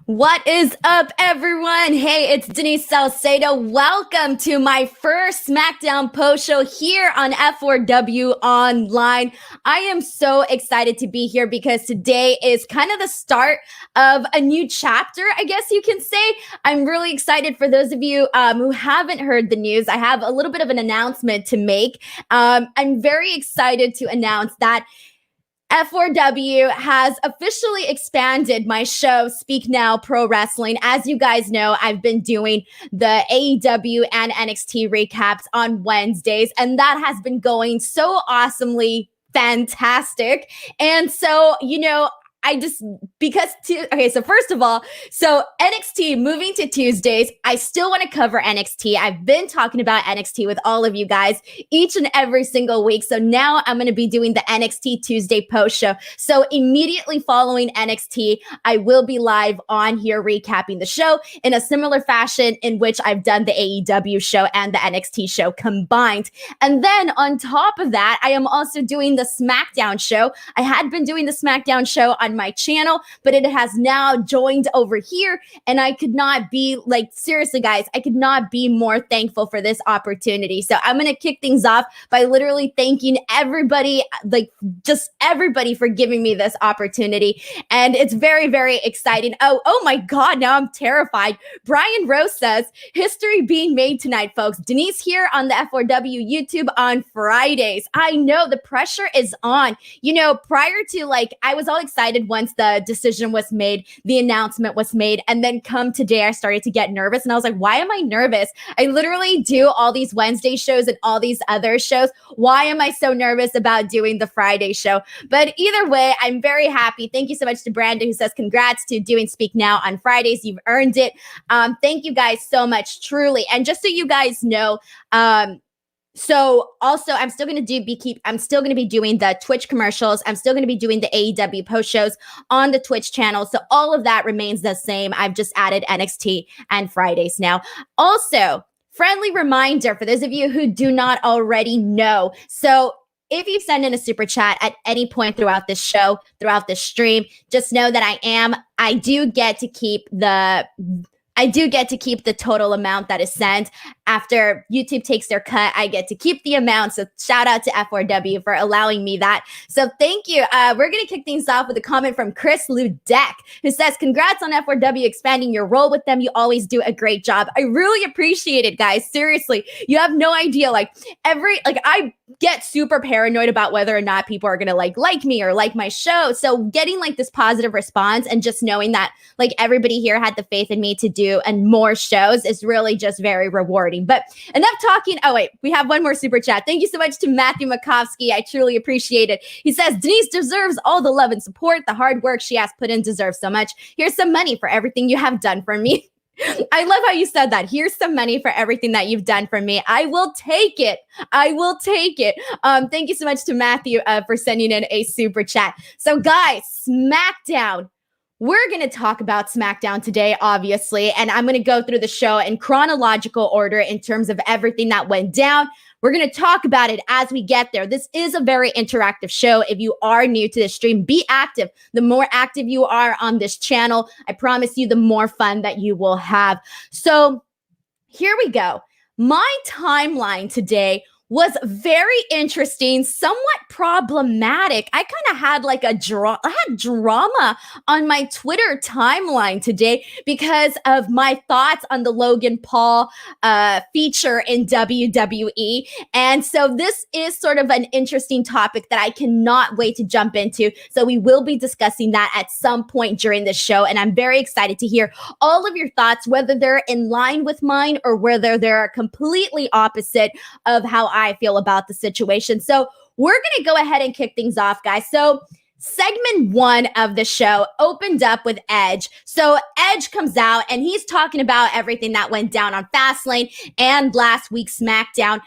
What is up, everyone? Hey, it's Denise Salcedo. Welcome to my first Smackdown post show here on F4W Online. I am so excited to be here because today is kind of the start of a new chapter, I guess you can say. I'm really excited for those of you who haven't heard the news. I have a little bit of an announcement to make. I'm very excited to announce that F4W has officially expanded my show, Speak Now Pro Wrestling. As you guys know, I've been doing the AEW and NXT recaps on Wednesdays, and that has been going so awesomely fantastic. And so, so first of all, NXT moving to Tuesdays, I still want to cover NXT. I've been talking about NXT with all of you guys each and every single week. So now I'm going to be doing the NXT Tuesday post show. So immediately following NXT, I will be live on here recapping the show in a similar fashion in which I've done the AEW show and the NXT show combined. And then on top of that, I am also doing the Smackdown show. I had been doing the Smackdown show on my channel, but it has now joined over here, and I could not be seriously guys, I could not be more thankful for this opportunity. So I'm going to kick things off by literally thanking everybody, just everybody for giving me this opportunity, and it's very, very exciting. Oh my god, now I'm terrified. Brian Rose says history being made tonight, folks. Denise here on the F4W YouTube on Fridays. I know the pressure is on. Prior to I was all excited once the decision was made, the announcement was made, and then come today, I started to get nervous, and I was like, why am I nervous? I literally do all these Wednesday shows and all these other shows. Why am I so nervous about doing the Friday show? But either way, I'm very happy. Thank you so much to Brandon, who says congrats to doing Speak Now on Fridays. You've earned it. Thank you guys so much, truly. And just so you guys know, so also I'm still going to be doing the Twitch commercials. I'm still going to be doing the AEW post shows on the Twitch channel. So all of that remains the same. I've just added NXT and Fridays now. Also, friendly reminder for those of you who do not already know. So if you send in a super chat at any point throughout this show, throughout this stream, just know that I do get to keep the total amount that is sent. After YouTube takes their cut, I get to keep the amount. So shout out to F4W for allowing me that. So thank you. We're going to kick things off with a comment from Chris Ludek, who says, congrats on F4W expanding your role with them. You always do a great job. I really appreciate it, guys. Seriously, you have no idea. I get super paranoid about whether or not people are going to like me or like my show. So getting this positive response and just knowing that everybody here had the faith in me to do and more shows is really just very rewarding. But enough talking. Oh, wait, we have one more super chat. Thank you so much to Matthew Makovsky. I truly appreciate it. He says, Denise deserves all the love and support. The hard work she has put in deserves so much. Here's some money for everything you have done for me. I love how you said that. Here's some money for everything that you've done for me. I will take it. I will take it. Thank you so much to Matthew for sending in a super chat. So guys, SmackDown. We're going to talk about SmackDown today, obviously, and I'm going to go through the show in chronological order in terms of everything that went down. We're going to talk about it as we get there. This is a very interactive show. If you are new to the stream, be active. The more active you are on this channel, I promise you, the more fun that you will have. So here we go. My timeline today was very interesting, somewhat problematic. I kind of had I had drama on my Twitter timeline today because of my thoughts on the Logan Paul feature in WWE. And so this is sort of an interesting topic that I cannot wait to jump into. So we will be discussing that at some point during this show. And I'm very excited to hear all of your thoughts, whether they're in line with mine or whether they're completely opposite of how I feel about the situation. So we're going to go ahead and kick things off, guys. So segment one of the show opened up with Edge. So Edge comes out and he's talking about everything that went down on Fastlane and last week's SmackDown,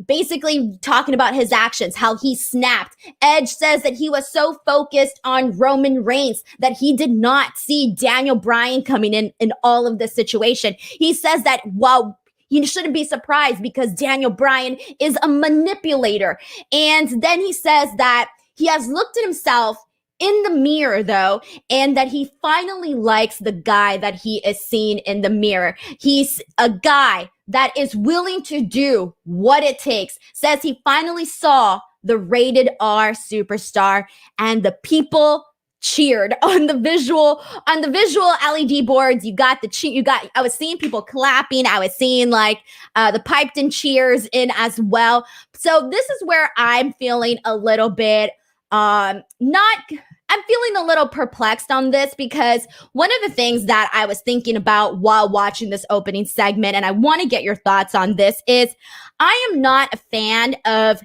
basically talking about his actions, how he snapped. Edge says that he was so focused on Roman Reigns that he did not see Daniel Bryan coming in all of this situation. He says that while you shouldn't be surprised because Daniel Bryan is a manipulator. And then he says that he has looked at himself in the mirror though, and that he finally likes the guy that he is seeing in the mirror. He's a guy that is willing to do what it takes. Says he finally saw the rated R superstar, and the people cheered on the visual LED boards. I was seeing people clapping. I was seeing like the piped in cheers in as well. So this is where I'm feeling a little bit I'm feeling a little perplexed on this, because one of the things that I was thinking about while watching this opening segment, and I want to get your thoughts on this, is I am not a fan of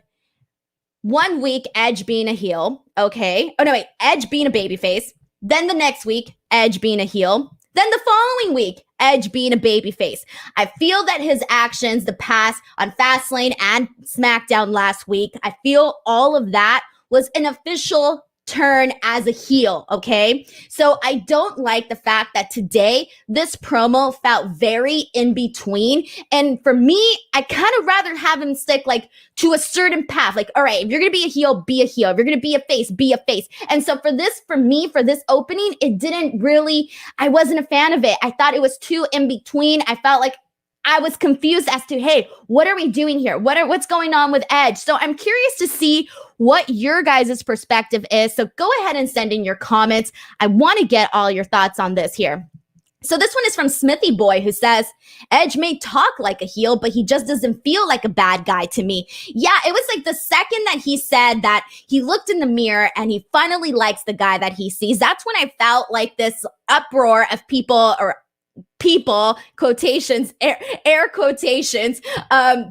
1 week Edge being a heel, okay? Oh no, wait, Edge being a babyface. Then the next week, Edge being a heel. Then the following week, Edge being a babyface. I feel that his actions, the past on Fastlane and SmackDown last week, I feel all of that was an official turn as a heel, okay? So I don't like the fact that today this promo felt very in between. And for me, I kind of rather have him stick like to a certain path. Like, all right, if you're going to be a heel, be a heel. If you're going to be a face, be a face. And so for this opening, it didn't really, I wasn't a fan of it. I thought it was too in between. I felt like I was confused as to, hey, what are we doing here? What's going on with Edge? So I'm curious to see what your guys' perspective is. So go ahead and send in your comments. I want to get all your thoughts on this here. So this one is from Smithy Boy, who says, Edge may talk like a heel, but he just doesn't feel like a bad guy to me. Yeah, it was like the second that he said that he looked in the mirror and he finally likes the guy that he sees, that's when I felt like this uproar of people, quotations, air quotations,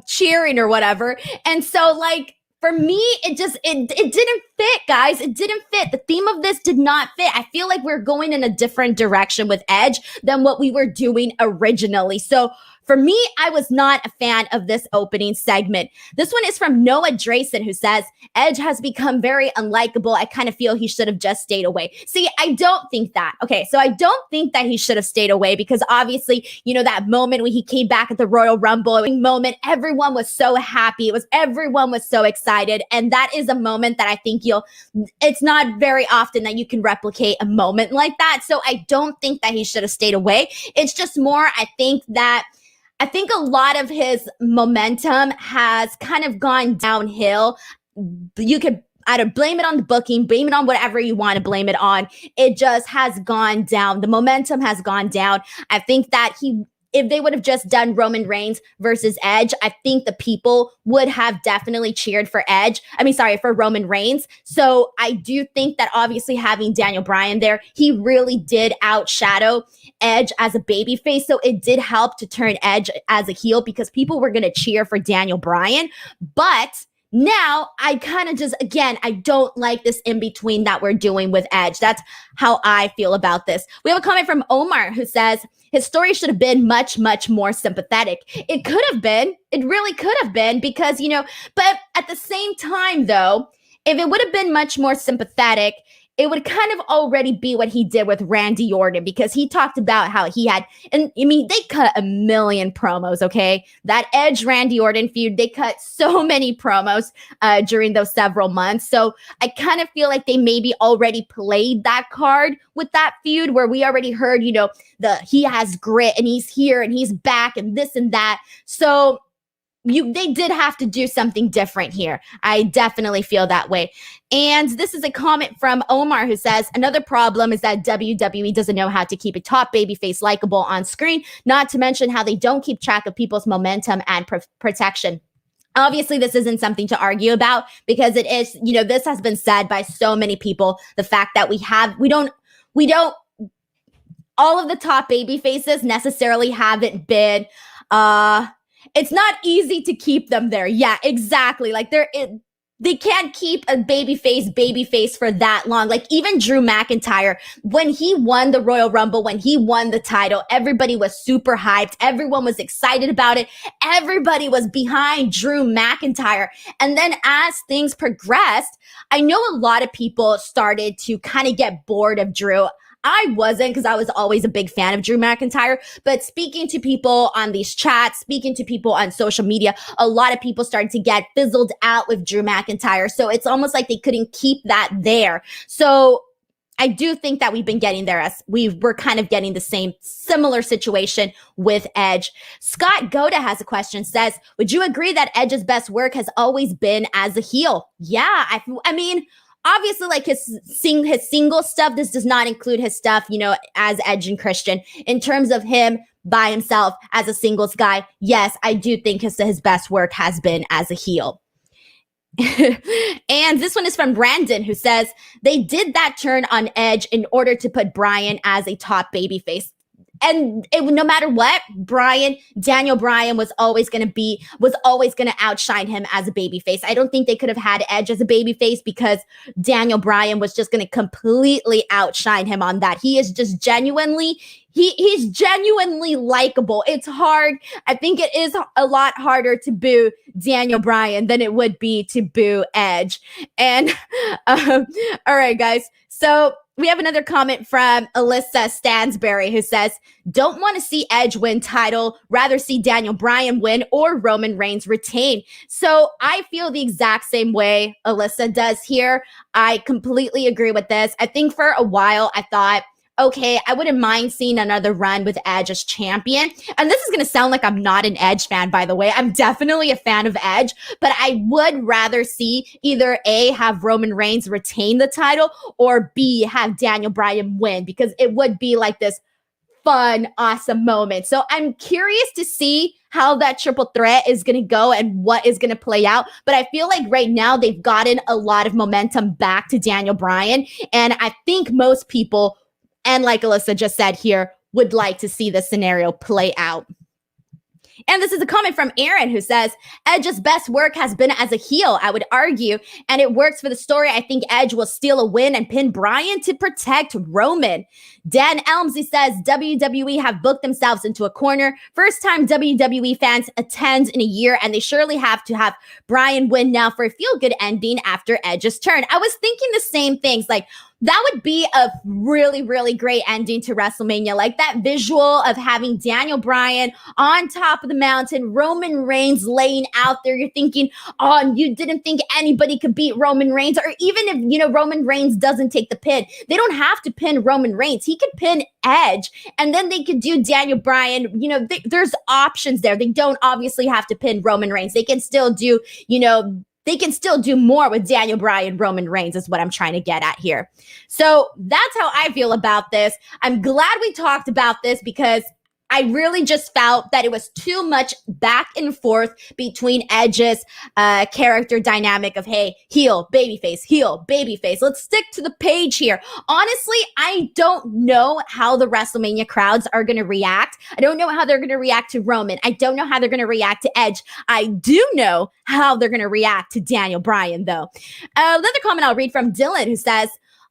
cheering or whatever. And so like, for me, it didn't fit, guys. It didn't fit. The theme of this did not fit. I feel like we're going in a different direction with Edge than what we were doing originally. So for me, I was not a fan of this opening segment. This one is from Noah Drayson, who says, Edge has become very unlikable. I kind of feel he should have just stayed away. See, I don't think that. Okay, so I don't think that he should have stayed away, because obviously, you know, that moment when he came back at the Royal Rumble moment, everyone was so happy. Everyone was so excited. And that is a moment that I think it's not very often that you can replicate a moment like that. So I don't think that he should have stayed away. It's just more, I think a lot of his momentum has kind of gone downhill. You could either blame it on the booking, blame it on whatever you want to blame it on. It just has gone down. The momentum has gone down. I think that if they would have just done Roman Reigns versus Edge, I think the people would have definitely cheered for Roman Reigns. So I do think that obviously having Daniel Bryan there, he really did outshadow Edge as a babyface. So it did help to turn Edge as a heel, because people were going to cheer for Daniel Bryan. But now I kind of just, again, I don't like this in between that we're doing with Edge. That's how I feel about this. We have a comment from Omar, who says his story should have been much, much more sympathetic. It could have been. It really could have been, because, but at the same time, though, if it would have been much more sympathetic, it would kind of already be what he did with Randy Orton, because he talked about how he had, and I mean, they cut a million promos, okay? That Edge Randy Orton feud, they cut so many promos during those several months. So I kind of feel like they maybe already played that card with that feud, where we already heard, he has grit and he's here and he's back and this and that. So they did have to do something different here. I definitely feel that way. And this is a comment from Omar, who says, another problem is that WWE doesn't know how to keep a top babyface likable on screen, not to mention how they don't keep track of people's momentum and protection. Obviously, this isn't something to argue about, because it is, this has been said by so many people. The fact that we don't, all of the top baby faces necessarily haven't been, it's not easy to keep them there. Yeah, exactly. Like they can't keep a babyface for that long. Like even Drew McIntyre, when he won the Royal Rumble, when he won the title, everybody was super hyped. Everyone was excited about it. Everybody was behind Drew McIntyre. And then as things progressed, I know a lot of people started to kind of get bored of Drew. I wasn't, because I was always a big fan of Drew McIntyre, but speaking to people on these chats, speaking to people on social media, a lot of people started to get fizzled out with Drew McIntyre. So it's almost like they couldn't keep that there. So I do think that we've been getting there as we're kind of getting the same similar situation with Edge. Scott Goda has a question, says, would you agree that Edge's best work has always been as a heel? Yeah, I mean, obviously, like his single stuff, this does not include his stuff, as Edge and Christian. In terms of him by himself as a singles guy, yes, I do think his best work has been as a heel. And this one is from Brandon, who says, they did that turn on Edge in order to put Bryan as a top babyface. And no matter what, Daniel Bryan was always going to outshine him as a babyface. I don't think they could have had Edge as a babyface because Daniel Bryan was just going to completely outshine him on that. He is just he's genuinely likable. It's hard. I think it is a lot harder to boo Daniel Bryan than it would be to boo Edge. And all right, guys. So we have another comment from Alyssa Stansberry, who says, don't want to see Edge win title, rather see Daniel Bryan win or Roman Reigns retain. So I feel the exact same way Alyssa does here. I completely agree with this. I think for a while I thought, okay, I wouldn't mind seeing another run with Edge as champion. And this is going to sound like I'm not an Edge fan, by the way. I'm definitely a fan of Edge, but I would rather see either A, have Roman Reigns retain the title, or B, have Daniel Bryan win, because it would be like this fun, awesome moment. So I'm curious to see how that triple threat is going to go and what is going to play out. But I feel like right now they've gotten a lot of momentum back to Daniel Bryan. And I think most people, and like Alyssa just said here, would like to see the scenario play out. And this is a comment from Aaron, who says, Edge's best work has been as a heel, I would argue, and it works for the story. I think Edge will steal a win and pin Bryan to protect Roman. Dan Elmsey says, WWE have booked themselves into a corner. First time WWE fans attend in a year, and they surely have to have Bryan win now for a feel-good ending after Edge's turn. I was thinking the same things, like, that would be a really, really great ending to WrestleMania. Like that visual of having Daniel Bryan on top of the mountain, Roman Reigns laying out there. You're thinking, oh, you didn't think anybody could beat Roman Reigns. Or even if, Roman Reigns doesn't take the pin, they don't have to pin Roman Reigns. He could pin Edge, and then they could do Daniel Bryan. There's options there. They don't obviously have to pin Roman Reigns. They can still do, they can still do more with Daniel Bryan, Roman Reigns, is what I'm trying to get at here. So that's how I feel about this. I'm glad we talked about this because I really just felt that it was too much back and forth between Edge's character dynamic of, hey, heel, babyface. Let's stick to the page here. Honestly, I don't know how the WrestleMania crowds are going to react. I don't know how they're going to react to Roman. I don't know how they're going to react to Edge. I do know how they're going to react to Daniel Bryan, though. Another comment I'll read from Dylan, who says,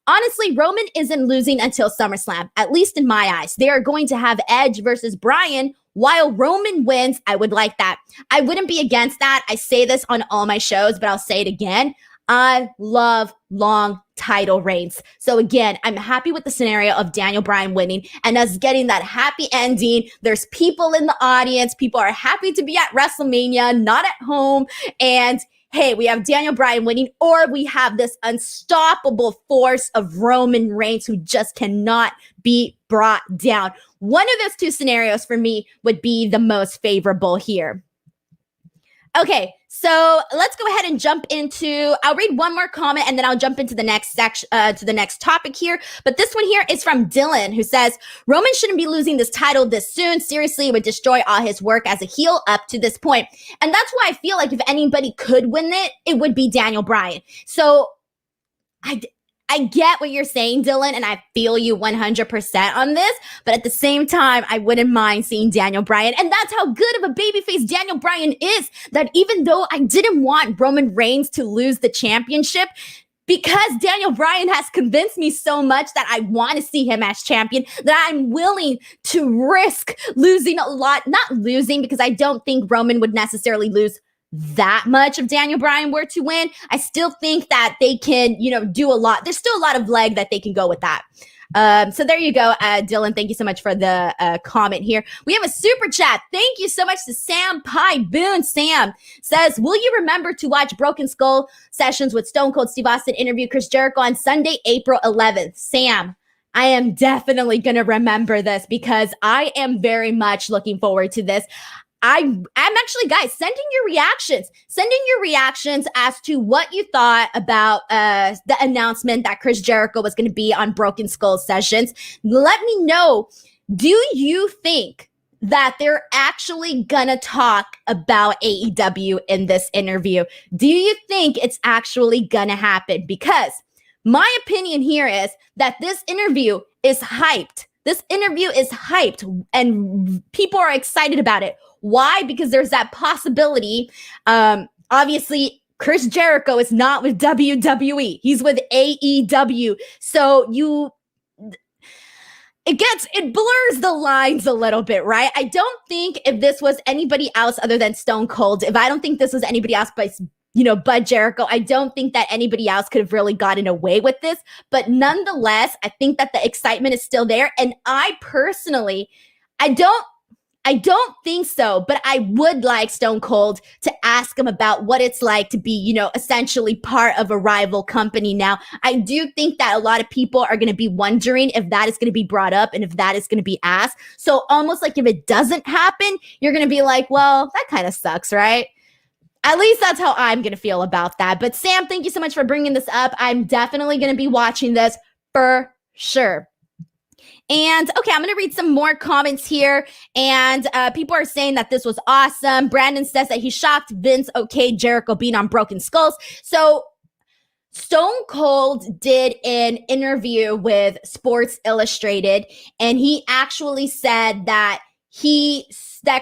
honestly, Roman isn't losing until SummerSlam, at least in my eyes. They are going to have Edge versus Bryan while Roman wins. I would like that. I wouldn't be against that. I say this on all my shows, but I'll say it again. I love long title reigns. So again, I'm happy with the scenario of Daniel Bryan winning and us getting that happy ending. There's people in the audience. People are happy to be at WrestleMania, not at home. And hey, we have Daniel Bryan winning, or we have this unstoppable force of Roman Reigns who just cannot be brought down. One of those two scenarios for me would be the most favorable here. Okay, so let's go ahead and jump into, I'll read one more comment and then I'll jump into the next section, to the next topic here. But this one here is from Dylan, who says, Roman shouldn't be losing this title this soon. Seriously, it would destroy all his work as a heel up to this point. And that's why I feel like if anybody could win it, it would be Daniel Bryan. So I get what you're saying, Dylan, and I feel you 100% on this, but at the same time, I wouldn't mind seeing Daniel Bryan, and that's how good of a babyface Daniel Bryan is, that even though I didn't want Roman Reigns to lose the championship, because Daniel Bryan has convinced me so much that I want to see him as champion, that I'm willing to risk losing a lot, not losing, because I don't think Roman would necessarily lose that much if Daniel Bryan were to win. I still think that they can, do a lot. There's still a lot of leg that they can go with that. So there you go, Dylan. Thank you so much for the comment here. We have a super chat. Thank you so much to Sam Pie Boone. Sam says, will you remember to watch Broken Skull sessions with Stone Cold Steve Austin interview Chris Jericho on Sunday, April 11th? Sam, I am definitely going to remember this because I am very much looking forward to this. I'm actually, guys, sending your reactions as to what you thought about the announcement that Chris Jericho was going to be on Broken Skull sessions. Let me know, do you think that they're actually gonna talk about AEW in this interview? Do you think it's actually gonna happen? Because my opinion here is that this interview is hyped. This interview is hyped and people are excited about it. Why? Because there's that possibility. Obviously, Chris Jericho is not with WWE. He's with AEW. So it blurs the lines a little bit, right? I don't think if this was anybody else other than Stone Cold, if I don't think this was anybody else but Jericho, I don't think that anybody else could have really gotten away with this. But nonetheless, I think that the excitement is still there. And I personally, I don't think so, but I would like Stone Cold to ask him about what it's like to be, essentially part of a rival company now. I do think that a lot of people are going to be wondering if that is going to be brought up and if that is going to be asked. So almost like if it doesn't happen, you're going to be like, well, that kind of sucks, right? At least that's how I'm going to feel about that. But Sam, thank you so much for bringing this up. I'm definitely going to be watching this for sure. And okay, I'm going to read some more comments here. And people are saying that this was awesome. Brandon says that he's shocked Vince okayed Jericho being on Broken Skulls. So Stone Cold did an interview with Sports Illustrated, and he actually said that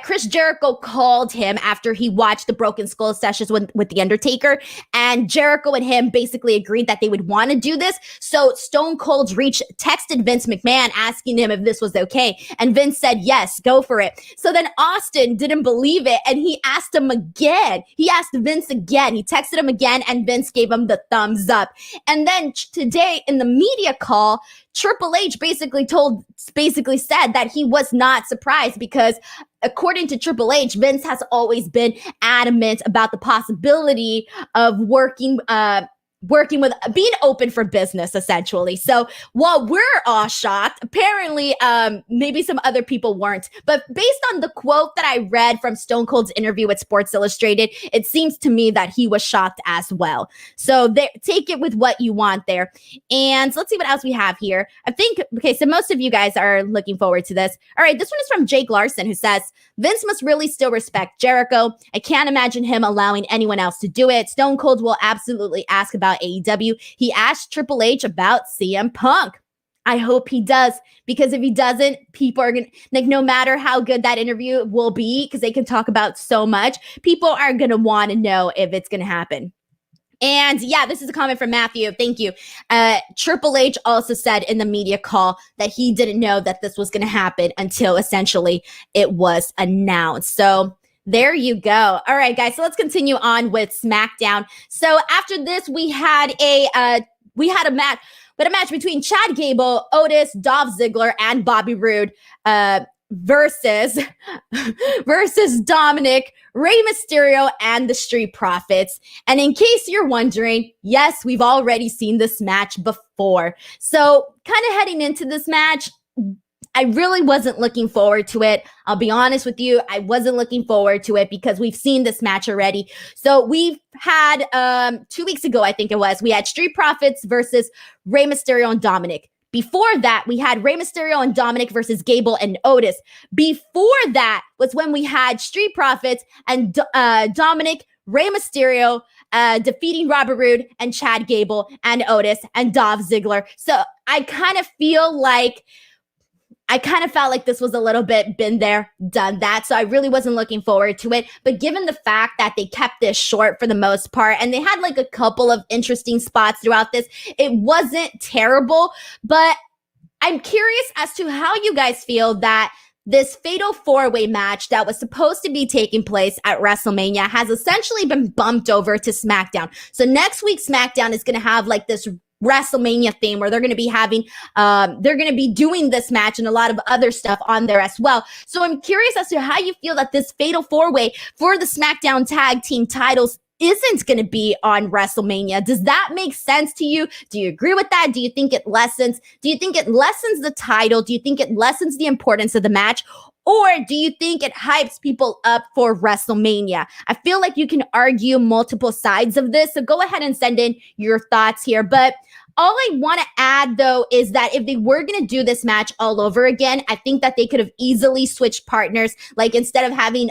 Chris Jericho called him after he watched the Broken Skull sessions with The Undertaker, and Jericho and him basically agreed that they would want to do this. So Stone Cold texted Vince McMahon asking him if this was okay, and Vince said, yes, go for it. So then Austin didn't believe it, and he asked him again. He asked Vince again. He texted him again, and Vince gave him the thumbs up. And then today in the media call, Triple H basically said that he was not surprised because according to Triple H, Vince has always been adamant about the possibility of working with being open for business, essentially. So while we're all shocked, apparently maybe some other people weren't. But based on the quote that I read from Stone Cold's interview with Sports Illustrated, it seems to me that he was shocked as well. So take it with what you want there. And let's see what else we have here. So most of you guys are looking forward to this. All right, this one is from Jake Larson, who says, Vince must really still respect Jericho. I can't imagine him allowing anyone else to do it. Stone Cold will absolutely ask about AEW. He asked Triple H about CM Punk. I hope he does, because if he doesn't, people are going to, no matter how good that interview will be, because they can talk about so much, people are going to want to know if it's going to happen. And yeah, this is a comment from Matthew. Thank you. Triple H also said in the media call that he didn't know that this was going to happen until essentially it was announced. So there you go. All right, guys. So let's continue on with SmackDown. So after this, we had a match between Chad Gable, Otis, Dolph Ziggler, and Bobby Roode versus Dominic, Rey Mysterio, and the Street Profits. And in case you're wondering, yes, we've already seen this match before. So kind of heading into this match, I really wasn't looking forward to it. I'll be honest with you. I wasn't looking forward to it because we've seen this match already. So we've had 2 weeks ago, I think it was, we had Street Profits versus Rey Mysterio and Dominic. Before that, we had Rey Mysterio and Dominic versus Gable and Otis. Before that was when we had Street Profits and Dominic, Rey Mysterio defeating Robert Roode and Chad Gable and Otis and Dolph Ziggler. So I kind of felt like this was a little bit been there, done that. So I really wasn't looking forward to it. But given the fact that they kept this short for the most part, and they had like a couple of interesting spots throughout this, it wasn't terrible. But I'm curious as to how you guys feel that this fatal four-way match that was supposed to be taking place at WrestleMania has essentially been bumped over to SmackDown. So next week, SmackDown is going to have like this WrestleMania theme where they're going to be having, they're going to be doing this match and a lot of other stuff on there as well. So I'm curious as to how you feel that this fatal four-way for the SmackDown tag team titles isn't going to be on WrestleMania. Does that make sense to you? Do you agree with that? Do you think it lessens? Do you think it lessens the title? Do you think it lessens the importance of the match? Or do you think it hypes people up for WrestleMania? I feel like you can argue multiple sides of this. So go ahead and send in your thoughts here. But all I want to add, though, is that if they were going to do this match all over again, I think that they could have easily switched partners. Like instead of having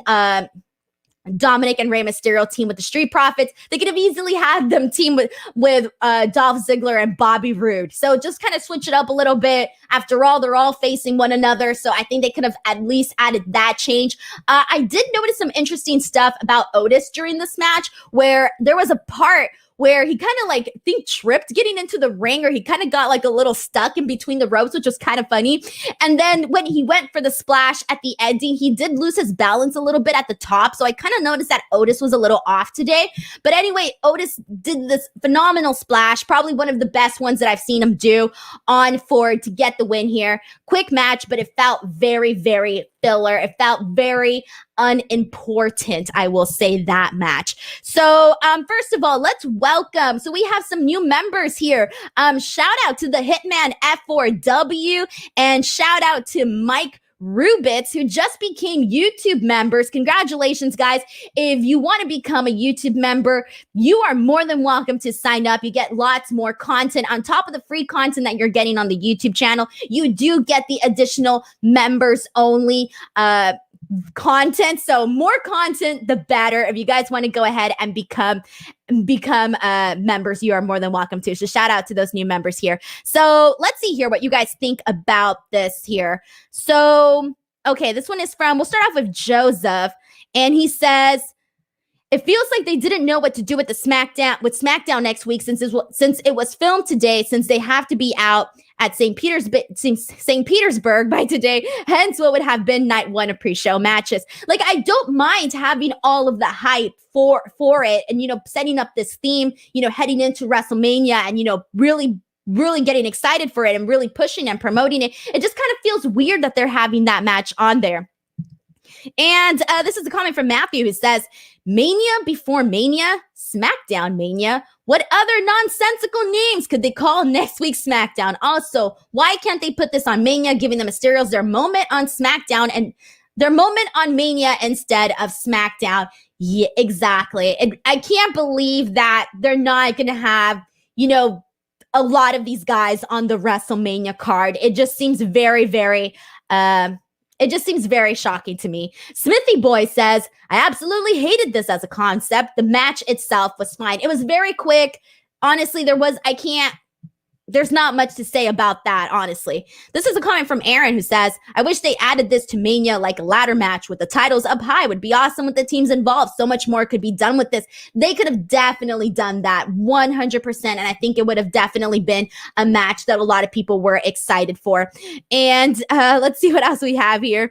Dominic and Rey Mysterio team with the Street Profits, they could have easily had them team with Dolph Ziggler and Bobby Roode. So just kind of switch it up a little bit. After all, they're all facing one another. So I think they could have at least added that change. I did notice some interesting stuff about Otis during this match where there was a part where he kind of like, I think, tripped getting into the ring, or he kind of got like a little stuck in between the ropes, which was kind of funny. And then when he went for the splash at the ending, he did lose his balance a little bit at the top. So I kind of noticed that Otis was a little off today. But anyway, Otis did this phenomenal splash, probably one of the best ones that I've seen him do on Ford to get the win here. Quick match, but it felt very, very filler. It felt very unimportant, I will say, that match. So first of all, let's welcome. So we have some new members here. Shout out to the Hitman F4W and shout out to Mike Rubitz, who just became YouTube members. Congratulations, guys. If you want to become a YouTube member, you are more than welcome to sign up. You get lots more content on top of the free content that you're getting on the YouTube channel. You do get the additional members only content. So more content, the better. If you guys want to go ahead and become members, you are more than welcome to. So shout out to those new members here. So let's see here what you guys think about this here. So, okay, this one is from, we'll start off with Joseph, and he says, it feels like they didn't know what to do with the SmackDown next week since it was filmed today, since they have to be out at St. Petersburg by today, hence what would have been night one of pre-show matches. Like, I don't mind having all of the hype for it and, you know, setting up this theme, you know, heading into WrestleMania and, you know, really getting excited for it and really pushing and promoting it. It just kind of feels weird that they're having that match on there. And this is a comment from Matthew who says, Mania before Mania, SmackDown Mania. What other nonsensical names could they call next week's SmackDown? Also, why can't they put this on Mania, giving the Mysterios their moment on SmackDown and their moment on Mania instead of SmackDown? Yeah, exactly. I can't believe that they're not going to have, you know, a lot of these guys on the WrestleMania card. It just seems very, very shocking to me. Smithy Boy says, I absolutely hated this as a concept. The match itself was fine. It was very quick. Honestly, there's not much to say about that, honestly. This is a comment from Aaron who says, I wish they added this to Mania like a ladder match with the titles up high. Would be awesome with the teams involved. So much more could be done with this. They could have definitely done that 100%. And I think it would have definitely been a match that a lot of people were excited for. And let's see what else we have here.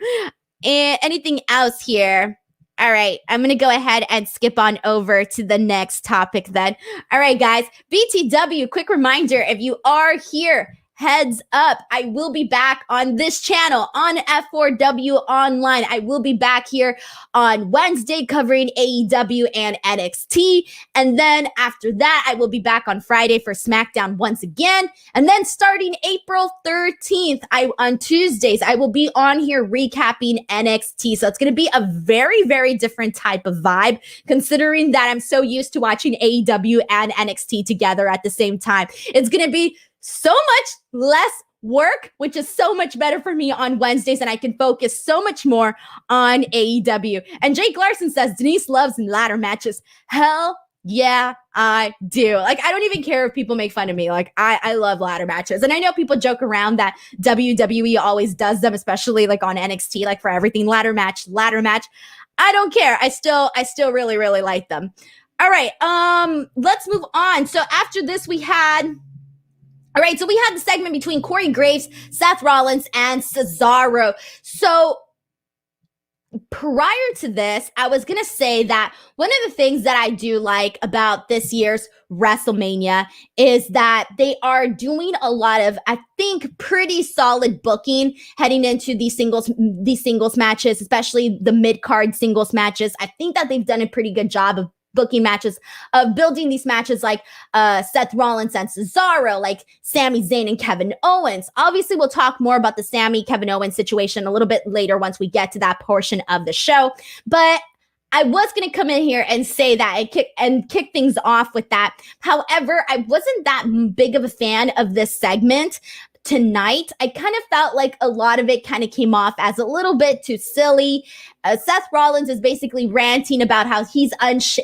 Anything else here? All right, I'm going to go ahead and skip on over to the next topic then. All right, guys, BTW, quick reminder, if you are here, heads up, I will be back on this channel on F4W Online. I will be back here on Wednesday covering AEW and NXT. And then after that, I will be back on Friday for SmackDown once again. And then starting April 13th, on Tuesdays, I will be on here recapping NXT. So it's going to be a very, very different type of vibe, considering that I'm so used to watching AEW and NXT together at the same time. It's going to be so much less work, which is so much better for me on Wednesdays, and I can focus so much more on AEW. And Jake Larson says, Denise loves ladder matches. Hell yeah, I do. Like, I don't even care if people make fun of me. Like, I love ladder matches. And I know people joke around that WWE always does them, especially like on NXT, like for everything, ladder match. I don't care. I still really, really like them. All right, let's move on. So after this, we had the segment between Corey Graves, Seth Rollins, and Cesaro. So prior to this, I was going to say that one of the things that I do like about this year's WrestleMania is that they are doing a lot of, I think, pretty solid booking heading into these singles matches, especially the mid-card singles matches. I think that they've done a pretty good job of booking matches, of building these matches like Seth Rollins and Cesaro, like Sami Zayn and Kevin Owens. Obviously, we'll talk more about the Kevin Owens situation a little bit later once we get to that portion of the show. But I was going to come in here and say that and kick things off with that. However, I wasn't that big of a fan of this segment tonight. I kind of felt like a lot of it kind of came off as a little bit too silly. Seth Rollins is basically ranting about how he's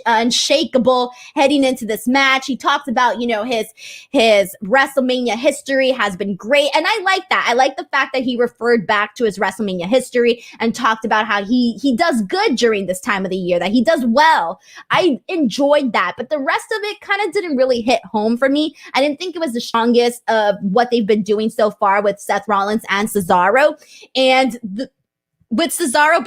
unshakable heading into this match. He talks about, his WrestleMania history has been great. And I like that. I like the fact that he referred back to his WrestleMania history and talked about how he does good during this time of the year, that he does well. I enjoyed that. But the rest of it kind of didn't really hit home for me. I didn't think it was the strongest of what they've been doing so far with Seth Rollins and Cesaro. And with Cesaro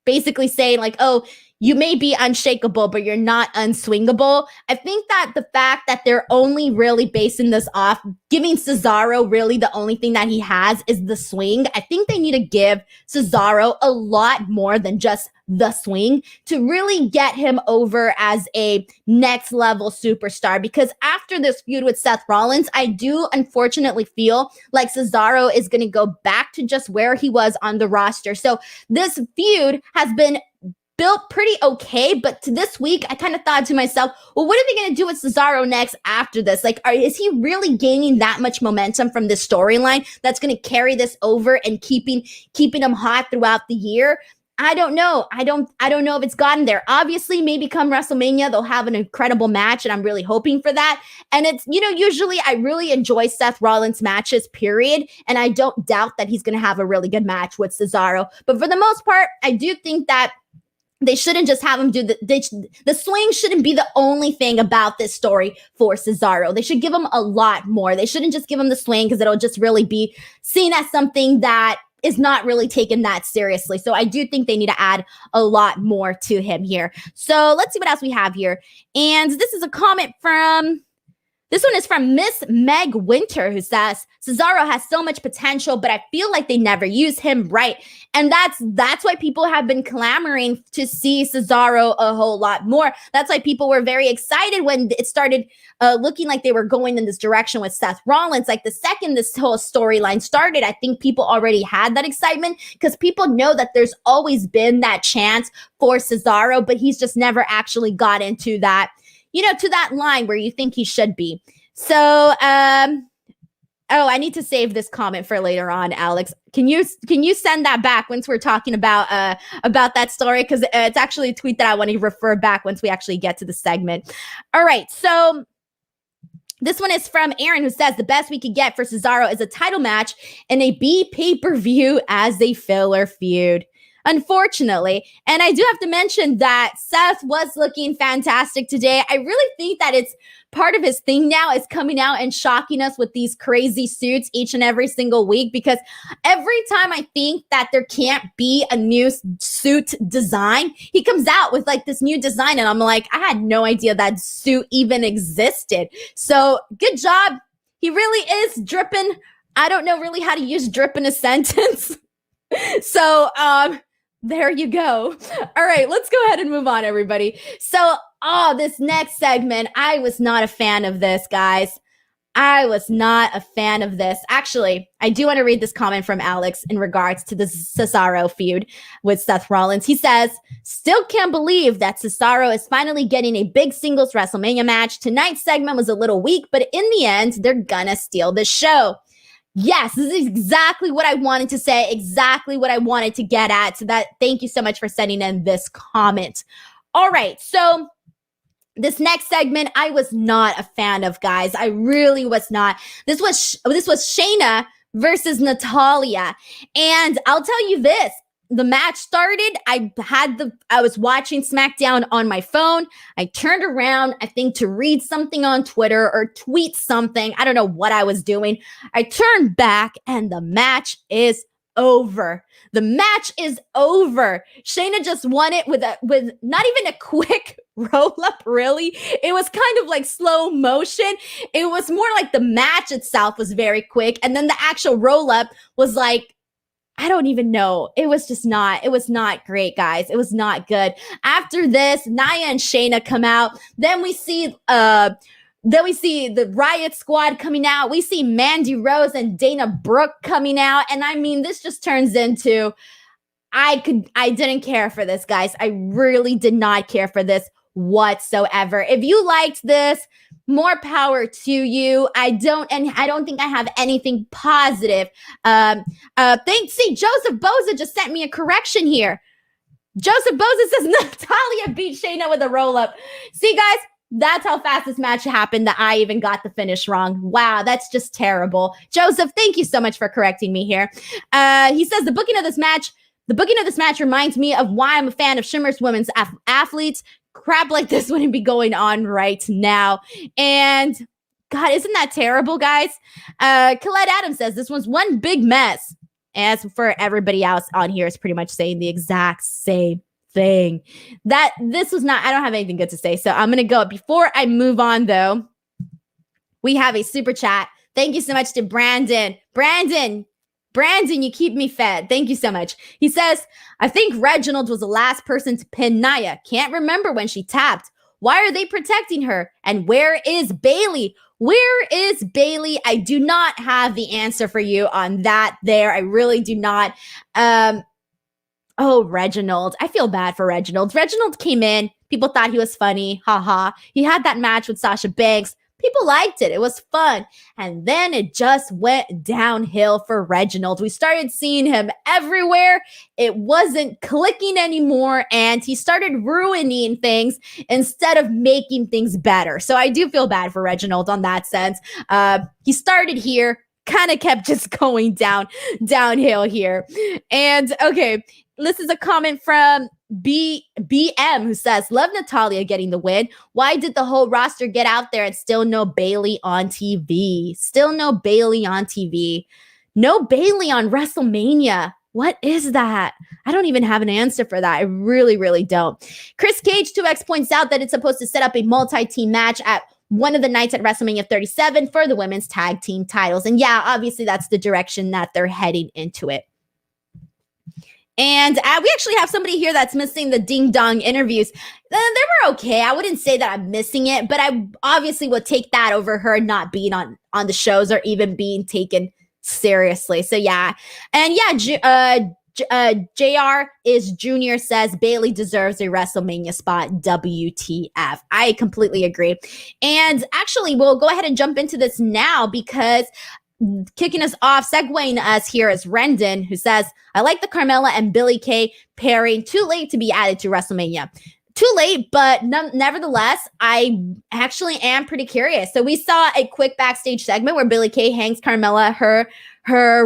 basically saying like, oh, you may be unshakable, but you're not unswingable. I think that the fact that they're only really basing this off, giving Cesaro really the only thing that he has is the swing. I think they need to give Cesaro a lot more than just the swing to really get him over as a next level superstar. Because after this feud with Seth Rollins, I do unfortunately feel like Cesaro is going to go back to just where he was on the roster. So this feud has been built pretty okay, but to this week, I kind of thought to myself, well, what are they going to do with Cesaro next after this? Like, is he really gaining that much momentum from this storyline that's going to carry this over and keeping him hot throughout the year? I don't know. I don't know if it's gotten there. Obviously, maybe come WrestleMania, they'll have an incredible match, and I'm really hoping for that. And it's, usually I really enjoy Seth Rollins matches, period. And I don't doubt that he's going to have a really good match with Cesaro. But for the most part, I do think that they shouldn't just have him do the swing shouldn't be the only thing about this story for Cesaro. They should give him a lot more. They shouldn't just give him the swing because it'll just really be seen as something that is not really taken that seriously. So I do think they need to add a lot more to him here. So let's see what else we have here. And this is a comment this one is from Miss Meg Winter, who says, Cesaro has so much potential, but I feel like they never use him right. And that's why people have been clamoring to see Cesaro a whole lot more. That's why people were very excited when it started looking like they were going in this direction with Seth Rollins. Like the second this whole storyline started, I think people already had that excitement because people know that there's always been that chance for Cesaro, but he's just never actually got into that, to that line where you think he should be. So, I need to save this comment for later on, Alex. Can you send that back once we're talking about that story? Because it's actually a tweet that I want to refer back once we actually get to the segment. All right, so this one is from Aaron, who says the best we could get for Cesaro is a title match and a B pay-per-view as a filler feud. Unfortunately. And I do have to mention that Seth was looking fantastic today. I really think that it's part of his thing now is coming out and shocking us with these crazy suits each and every single week, because every time I think that there can't be a new suit design, he comes out with like this new design and I'm like, I had no idea that suit even existed. So good job. He really is dripping. I don't know really how to use drip in a sentence. So, there you go. All right, let's go ahead and move on, everybody. So, this next segment, I was not a fan of this, guys. I was not a fan of this. Actually, I do want to read this comment from Alex in regards to the Cesaro feud with Seth Rollins. He says, still can't believe that Cesaro is finally getting a big singles WrestleMania match. Tonight's segment was a little weak, but in the end, they're gonna steal the show. Yes, this is exactly what I wanted to say, exactly what I wanted to get at. So thank you so much for sending in this comment. All right, so this next segment, I was not a fan of, guys. I really was not. This was Shayna versus Natalya. And I'll tell you this. The match started. I was watching SmackDown on my phone. I turned around, I think, to read something on Twitter or tweet something. I don't know what I was doing. I turned back and the match is over. The match is over. Shayna just won it with not even a quick roll up, really. It was kind of like slow motion. It was more like the match itself was very quick. And then the actual roll up was like, I don't even know. It was not great, guys. It was not good. After this, Nia and Shayna come out. Then we see the Riot Squad coming out. We see Mandy Rose and Dana Brooke coming out. And I mean, this just turns into, I didn't care for this, guys. I really did not care for this whatsoever. If you liked this, more power to you. I don't think I have anything positive. See, Joseph Boza just sent me a correction here. Joseph Boza says Natalya beat Shayna with a roll-up. See, guys, that's how fast this match happened that I even got the finish wrong. Wow, that's just terrible. Joseph, thank you so much for correcting me here. He says the booking of this match reminds me of why I'm a fan of Shimmer's women's athletes. Crap like this wouldn't be going on right now. And God, isn't that terrible, guys? Colette Adams says this one's one big mess. As for everybody else on here is pretty much saying the exact same thing. That this was not, I don't have anything good to say. So I'm going to go. Before I move on, though, we have a super chat. Thank you so much to Brandon. Brandon, you keep me fed. Thank you so much. He says, I think Reginald was the last person to pin Nia. Can't remember when she tapped. Why are they protecting her? And where is Bailey? Where is Bailey? I do not have the answer for you on that there. I really do not. Reginald. I feel bad for Reginald. Reginald came in. People thought he was funny. Haha. He had that match with Sasha Banks. People liked it. It was fun. And then it just went downhill for Reginald. We started seeing him everywhere. It wasn't clicking anymore. And he started ruining things instead of making things better. So I do feel bad for Reginald on that sense. He started here, kind of kept just going downhill here. And okay, this is a comment from BM who says, love Natalya getting the win. Why did the whole roster get out there and still no Bailey on TV? Still no Bailey on TV. No Bailey on WrestleMania. What is that? I don't even have an answer for that. I really, really don't. Chris Cage 2X points out that it's supposed to set up a multi-team match at one of the nights at WrestleMania 37 for the women's tag team titles. And yeah, obviously that's the direction that they're heading into it. And we actually have somebody here that's missing the Ding Dong interviews. They were okay. I wouldn't say that I'm missing it, but I obviously would take that over her not being on the shows or even being taken seriously. So yeah. And yeah, JR is Junior says Bailey deserves a WrestleMania spot. WTF. I completely agree. And actually, we'll go ahead and jump into this now because kicking us off, segueing us here is Rendon, who says, I like the Carmella and Billie Kay pairing. Too late to be added to WrestleMania. Too late, but nevertheless, I actually am pretty curious. So we saw a quick backstage segment where Billie Kay hangs Carmella her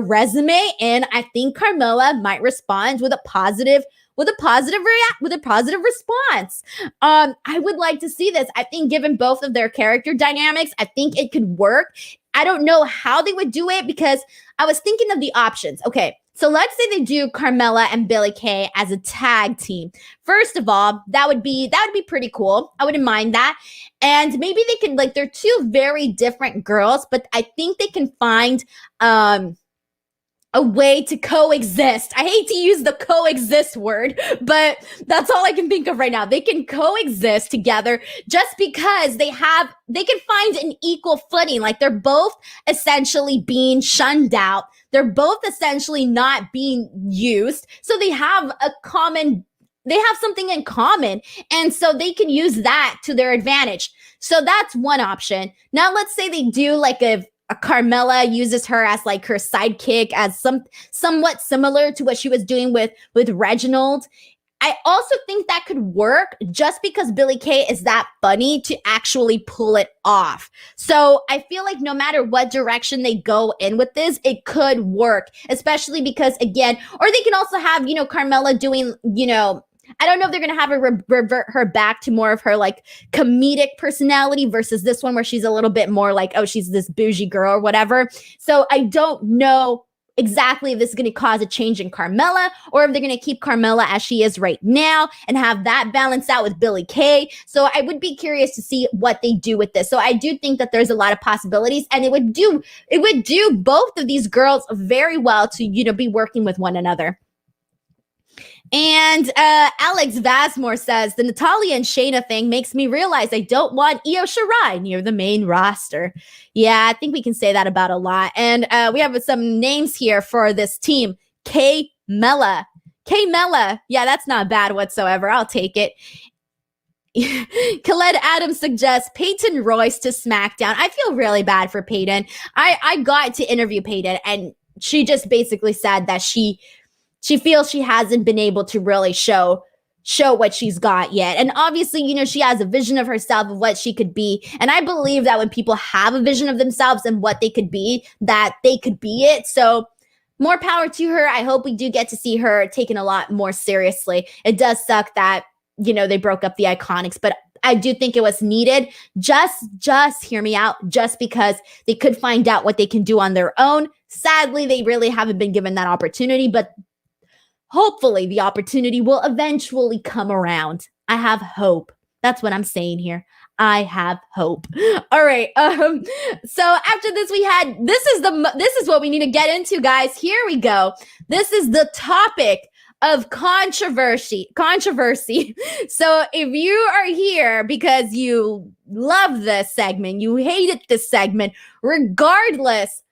resume, and I think Carmella might respond with a positive response. I would like to see this. I think given both of their character dynamics, I think it could work. I don't know how they would do it because I was thinking of the options. Okay, so let's say they do Carmella and Billie Kay as a tag team. First of all, that would be pretty cool. I wouldn't mind that. And maybe they can, like, they're two very different girls, but I think they can find a way to coexist. I hate to use the coexist word, but that's all I can think of right now. They can coexist together just because they can find an equal footing. Like, they're both essentially being shunned out. They're both essentially not being used. So they have something in common. And so they can use that to their advantage. So that's one option. Now let's say they do like a Carmella uses her as like her sidekick, as somewhat similar to what she was doing with Reginald. I also think that could work just because Billie Kay is that funny to actually pull it off. So I feel like no matter what direction they go in with this, it could work, especially because, again, or they can also have, Carmella doing, I don't know if they're going to have her revert her back to more of her like comedic personality versus this one where she's a little bit more like, oh, she's this bougie girl or whatever. So I don't know exactly if this is going to cause a change in Carmella or if they're going to keep Carmella as she is right now and have that balance out with Billie Kay. So I would be curious to see what they do with this. So I do think that there's a lot of possibilities, and it would do both of these girls very well to, you know, be working with one another. And Alex Vasmore says, the Natalya and Shayna thing makes me realize I don't want Io Shirai near the main roster. Yeah, I think we can say that about a lot. And we have some names here for this team. Carmella. Yeah, that's not bad whatsoever. I'll take it. Khaled Adams suggests Peyton Royce to SmackDown. I feel really bad for Peyton. I got to interview Peyton, and she just basically said that she feels she hasn't been able to really show what she's got yet. And obviously, you know, she has a vision of herself of what she could be. And I believe that when people have a vision of themselves and what they could be, that they could be it. So more power to her. I hope we do get to see her taken a lot more seriously. It does suck that, you know, they broke up the Iconics, but I do think it was needed. Just hear me out, just because they could find out what they can do on their own. Sadly, they really haven't been given that opportunity, but hopefully the opportunity will eventually come around. I have hope. That's what I'm saying here. I have hope. All right. So after this, we had, this is what we need to get into, guys. Here we go. This is the topic of controversy. So if you are here because you love this segment, you hated this segment, regardless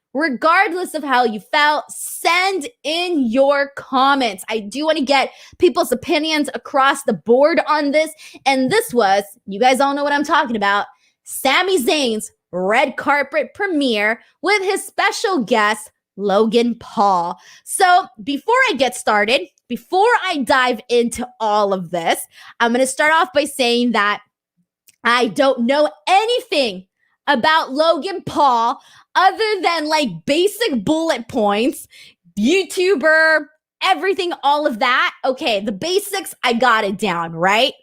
of how you felt, send in your comments. I do want to get people's opinions across the board on this. And this was, you guys all know what I'm talking about, Sami Zayn's red carpet premiere with his special guest, Logan Paul. So before I get started, before I dive into all of this, I'm going to start off by saying that I don't know anything about Logan Paul other than like basic bullet points, YouTuber, everything, all of that. Okay, the basics, I got it down, right?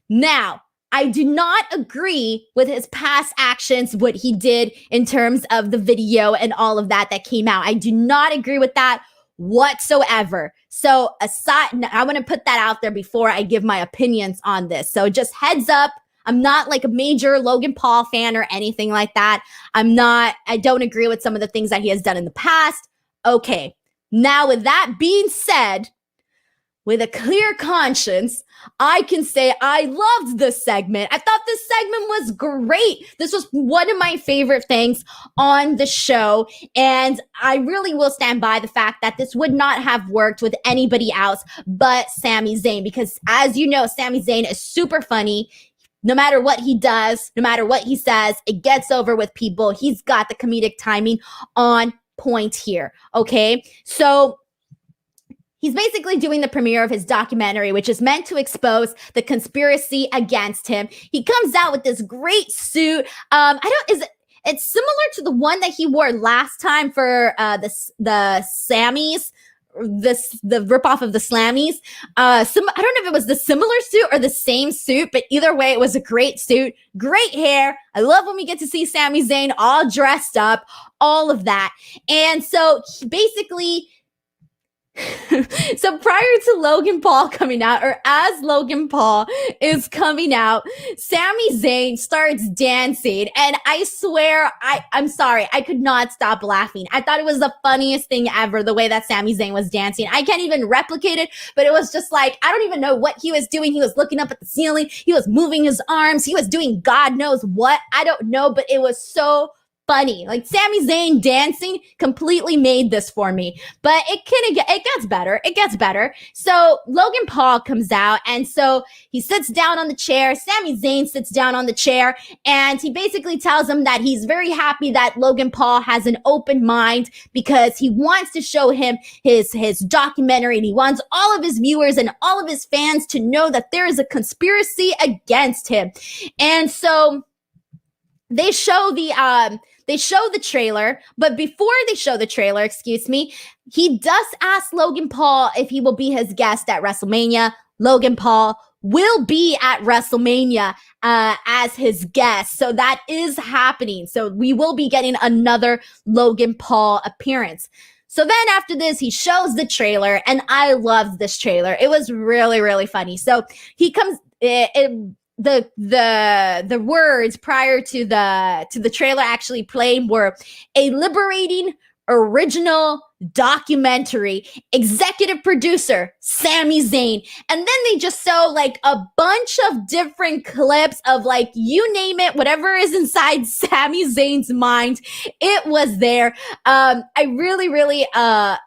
Now, I do not agree with his past actions, what he did in terms of the video and all of that came out. I do not agree with that whatsoever. So aside, I want to put that out there before I give my opinions on this. So just heads up, I'm not like a major Logan Paul fan or anything like that. I don't agree with some of the things that he has done in the past. Okay. Now, with that being said, with a clear conscience, I can say I loved this segment. I thought this segment was great. This was one of my favorite things on the show. And I really will stand by the fact that this would not have worked with anybody else but Sami Zayn. Because as you know, Sami Zayn is super funny. No matter what he does, no matter what he says, it gets over with people. He's got the comedic timing on point here. Okay. So he's basically doing the premiere of his documentary, which is meant to expose the conspiracy against him. He comes out with this great suit. It's similar to the one that he wore last time for the Sammys, the ripoff of the Slammies. I don't know if it was the similar suit or the same suit, but either way, it was a great suit, great hair. I love when we get to see Sami Zayn all dressed up, all of that. And so he basically, so prior to Logan Paul coming out, or as Logan Paul is coming out, Sami Zayn starts dancing, and I swear, I'm sorry, I could not stop laughing. I thought it was the funniest thing ever, the way that Sami Zayn was dancing. I can't even replicate it, but it was just like, I don't even know what he was doing. He was looking up at the ceiling, he was moving his arms, he was doing God knows what, I don't know, but it was so funny. Like, Sami Zayn dancing completely made this for me. But it gets better. It gets better. So Logan Paul comes out, and so he sits down on the chair. Sami Zayn sits down on the chair, and he basically tells him that he's very happy that Logan Paul has an open mind because he wants to show him his documentary, and he wants all of his viewers and all of his fans to know that there is a conspiracy against him. And so they show the trailer, but before they show the trailer, he does ask Logan Paul if he will be his guest at WrestleMania. Logan Paul will be at WrestleMania as his guest. So that is happening. So we will be getting another Logan Paul appearance. So then after this, he shows the trailer, and I loved this trailer. It was really, really funny. So he comes, the words prior to the trailer actually playing were a liberating original documentary, executive producer Sami Zayn. And then they just show like a bunch of different clips of like, you name it, whatever is inside Sami Zayn's mind, it was there. I really, really thought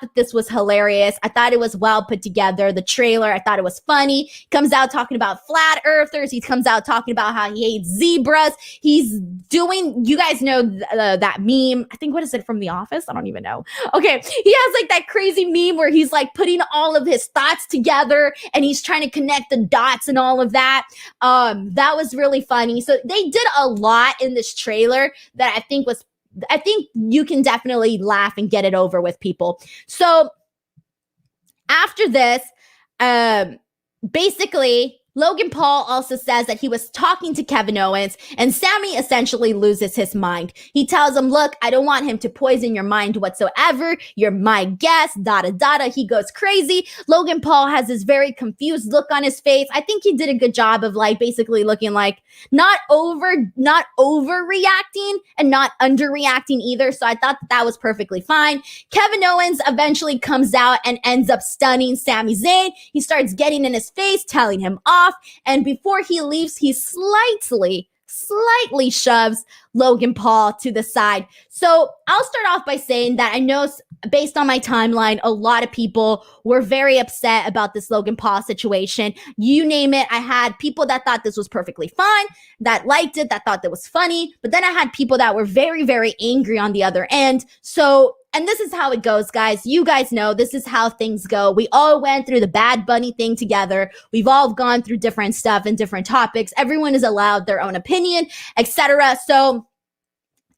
that this was hilarious. I thought it was well put together. The trailer, I thought it was funny. He comes out talking about flat earthers. He comes out talking about how he hates zebras. He's doing, you guys know that meme. I think, what is it, from The Office? I don't even know. Okay, he has like that crazy meme where he's like putting all of his thoughts together and he's trying to connect the dots and all of that. That was really funny. So they did a lot in this trailer that I think you can definitely laugh and get it over with, people. So after this, basically, Logan Paul also says that he was talking to Kevin Owens, and Sami essentially loses his mind. He tells him, look, I don't want him to poison your mind whatsoever. You're my guest, da-da-da-da. He goes crazy. Logan Paul has this very confused look on his face. I think he did a good job of like basically looking like not overreacting and not underreacting either. So I thought that was perfectly fine. Kevin Owens eventually comes out and ends up stunning Sami Zayn. He starts getting in his face, telling him off. And before he leaves, he slightly shoves Logan Paul to the side. So I'll start off by saying that I know, based on my timeline, a lot of people were very upset about this Logan Paul situation. You name it. I had people that thought this was perfectly fine, that liked it, that thought that was funny. But then I had people that were very, very angry on the other end. So, and this is how it goes, guys. You guys know this is how things go. We all went through the Bad Bunny thing together. We've all gone through different stuff and different topics. Everyone is allowed their own opinion, etc. So,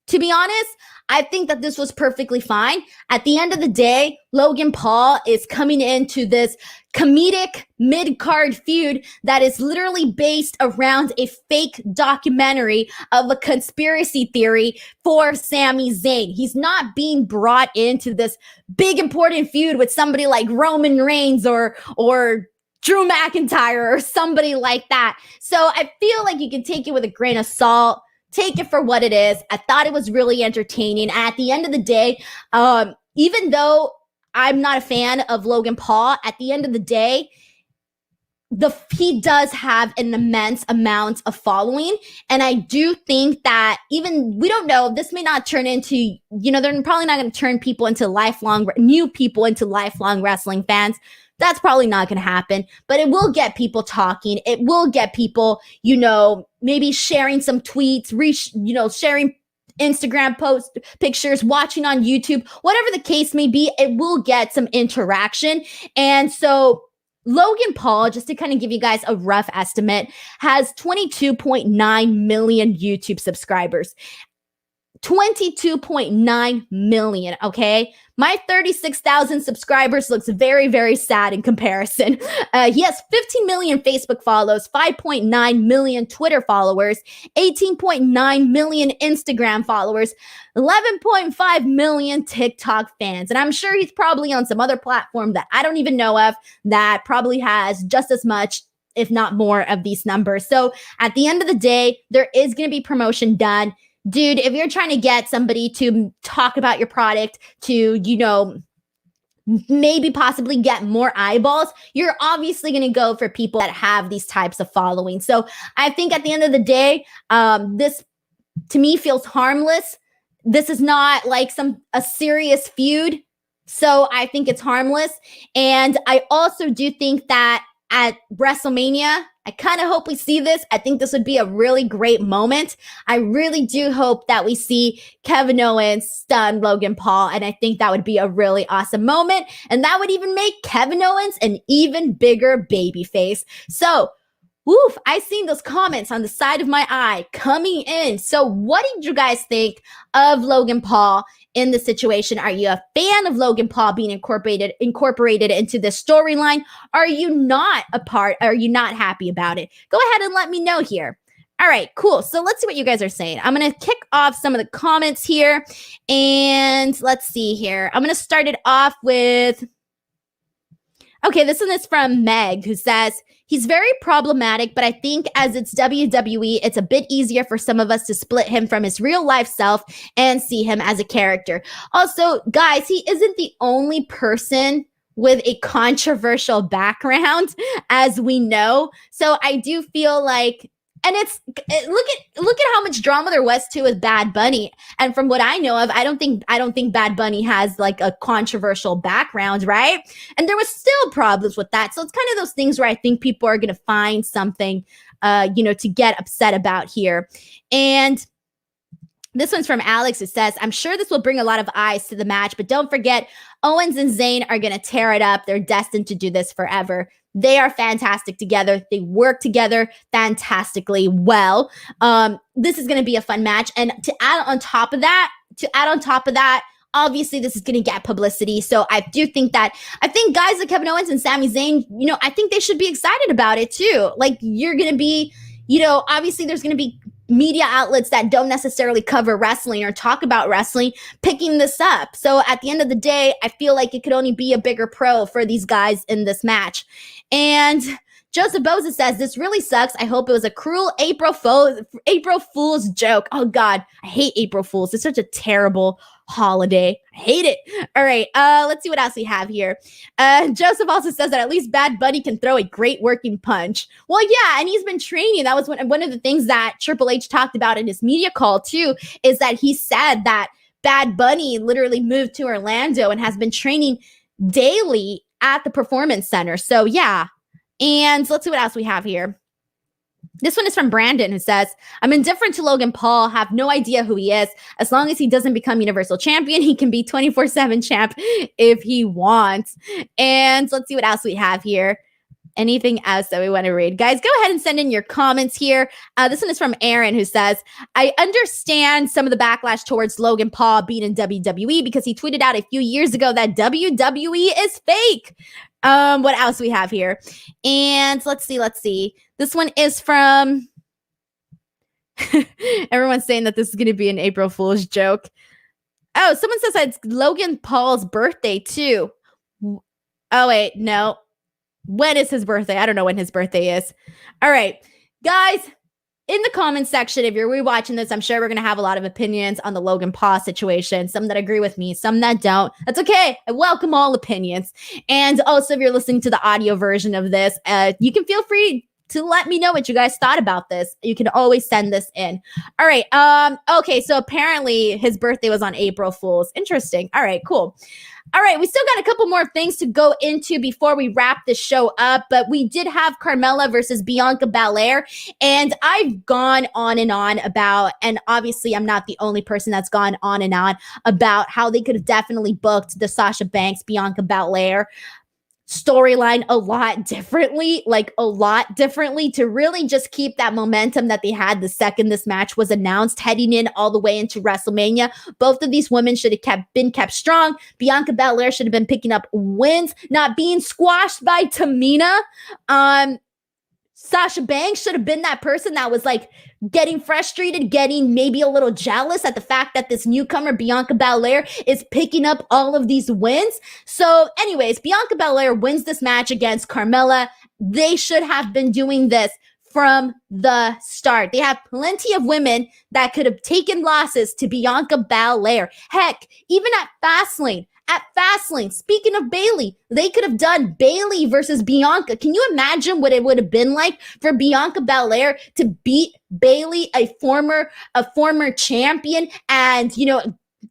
to be honest, I think that this was perfectly fine. At the end of the day, Logan Paul is coming into this comedic mid-card feud that is literally based around a fake documentary of a conspiracy theory for Sami Zayn. He's not being brought into this big important feud with somebody like Roman Reigns or Drew McIntyre or somebody like that. So I feel like you can take it with a grain of salt. Take it for what it is. I thought it was really entertaining. And at the end of the day, even though I'm not a fan of Logan Paul, at the end of the day, he does have an immense amount of following. And I do think that we don't know, this may not turn into, they're probably not going to turn people into new people into lifelong wrestling fans. That's probably not going to happen, but it will get people talking. It will get people, maybe sharing some tweets, sharing Instagram posts, pictures, watching on YouTube, whatever the case may be, it will get some interaction. And so Logan Paul, just to kind of give you guys a rough estimate, has 22.9 million YouTube subscribers. 22.9 million, okay? My 36,000 subscribers looks very, very sad in comparison. He has 15 million Facebook follows, 5.9 million Twitter followers, 18.9 million Instagram followers, 11.5 million TikTok fans. And I'm sure he's probably on some other platform that I don't even know of that probably has just as much, if not more, of these numbers. So at the end of the day, there is going to be promotion done. Dude, if you're trying to get somebody to talk about your product, to, maybe possibly get more eyeballs, you're obviously going to go for people that have these types of following. So I think at the end of the day, this to me feels harmless. This is not like a serious feud. So I think it's harmless. And I also do think that at WrestleMania, I kind of hope we see this. I think this would be a really great moment. I really do hope that we see Kevin Owens stun Logan Paul, and I think that would be a really awesome moment, and that would even make Kevin Owens an even bigger babyface. So, woof, I seen those comments on the side of my eye coming in. So what did you guys think of Logan Paul in the situation? Are you a fan of Logan Paul being incorporated into this storyline? Are you not a part? Are you not happy about it? Go ahead and let me know here. All All right, cool. So let's see what you guys are saying. I'm going to kick off some of the comments here. And let's see here. I'm going to start it off with... Okay, this one is from Meg, who says, he's very problematic, but I think as it's WWE, it's a bit easier for some of us to split him from his real life self and see him as a character. Also, guys, he isn't the only person with a controversial background, as we know. So I do feel like, and look at how much drama there was too with Bad Bunny. And from what I know of, I don't think Bad Bunny has like a controversial background, right? And there was still problems with that. So it's kind of those things where I think people are going to find something, to get upset about here. And this one's from Alex. It says, I'm sure this will bring a lot of eyes to the match, but don't forget, Owens and Zayn are going to tear it up. They're destined to do this forever. They are fantastic together. They work together fantastically well. This is going to be a fun match. And to add on top of that, obviously this is going to get publicity. So I think guys like Kevin Owens and Sami Zayn, I think they should be excited about it too. Like you're going to be, obviously there's going to be media outlets that don't necessarily cover wrestling or talk about wrestling picking this up. So at the end of the day, I feel like it could only be a bigger pro for these guys in this match. And Joseph Boza says, this really sucks. I hope it was a cruel April Fool's joke. Oh God, I hate April Fools. It's such a terrible holiday. I hate it. All right, let's see what else we have here. Joseph also says that at least Bad Bunny can throw a great working punch. Well, yeah, and he's been training. That was one of the things that Triple H talked about in his media call too, is that he said that Bad Bunny literally moved to Orlando and has been training daily at the Performance Center. So yeah. And let's see what else we have here. This one is from Brandon, who says, I'm indifferent to Logan Paul, have no idea who he is. As long as he doesn't become Universal Champion, he can be 24/7 champ if he wants. And let's see what else we have here. Anything else that we want to read? Guys, go ahead and send in your comments here. This one is from Aaron, who says, I understand some of the backlash towards Logan Paul being in WWE because he tweeted out a few years ago that WWE is fake. What else we have here? And let's see. This one is from... Everyone's saying that this is going to be an April Fool's joke. Oh, someone says that it's Logan Paul's birthday, too. Oh, wait, no. When is his birthday? I don't know when his birthday is. All right, guys, in the comments section, if you're rewatching this, I'm sure we're going to have a lot of opinions on the Logan Paul situation. Some that agree with me, some that don't. That's okay. I welcome all opinions. And also, if you're listening to the audio version of this, you can feel free to let me know what you guys thought about this. You can always send this in. All right. Okay, so apparently his birthday was on April Fool's. Interesting. All right, cool. All right, we still got a couple more things to go into before we wrap this show up, but we did have Carmella versus Bianca Belair, and I've gone on and on about, and obviously I'm not the only person that's gone on and on about how they could have definitely booked the Sasha Banks, Bianca Belair storyline a lot differently to really just keep that momentum that they had the second this match was announced heading in all the way into WrestleMania. Both of these women should have been kept strong. Bianca Belair should have been picking up wins, not being squashed by Tamina. Sasha Banks should have been that person that was like getting frustrated, getting maybe a little jealous at the fact that this newcomer, Bianca Belair, is picking up all of these wins. So anyways, Bianca Belair wins this match against Carmella. They should have been doing this from the start. They have plenty of women that could have taken losses to Bianca Belair. Heck, even at Fastlane, speaking of Bayley, they could have done Bayley versus Bianca. Can you imagine what it would have been like for Bianca Belair to beat Bayley, a former champion, and,